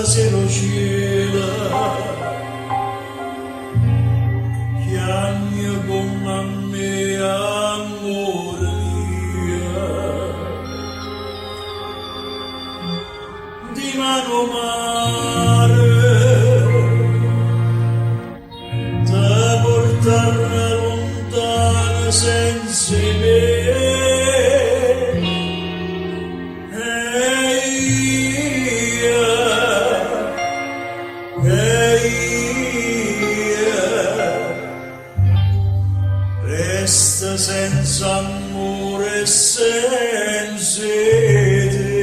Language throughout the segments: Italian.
stasera cielo chiagna con a me amore mia di mano mare da portare lontano senza me. Resta senza amore e senza te.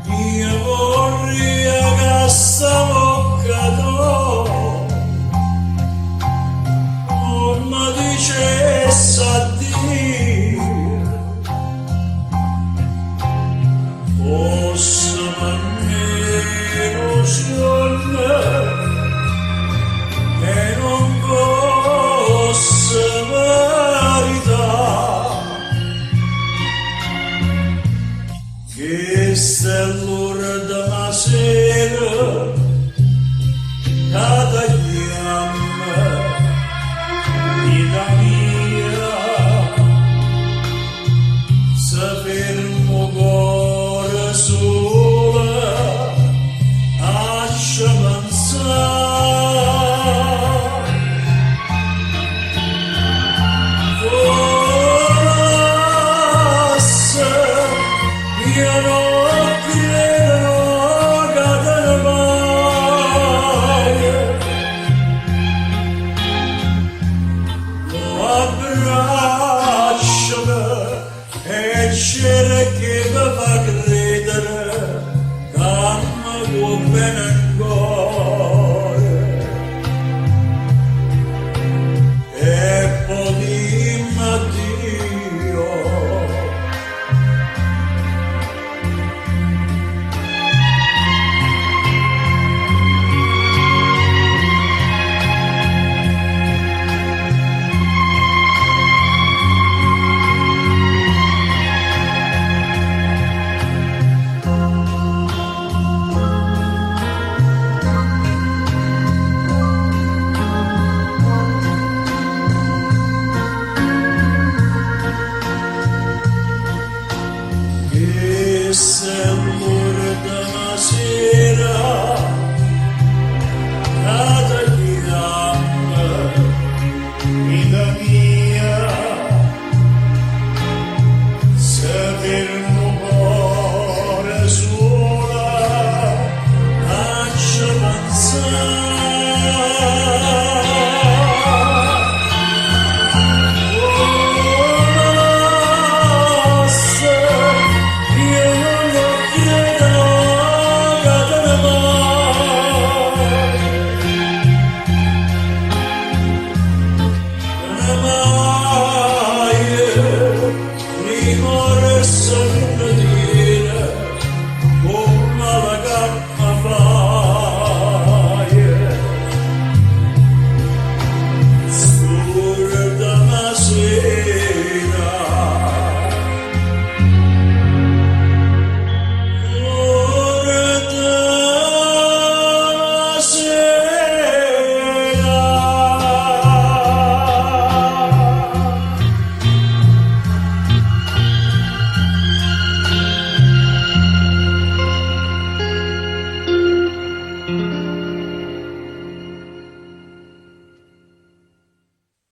Io vorrei che sta bocca tua non mi dicesse addio, fosse per me illusione e non fosse verità, che sta l'ora della sera cada chiama vita mia, se fermo cuore sola lascia pensare, forse io non credo che te ne vai, lo abbracciami e cerchi che mi fa credere che mi può bene.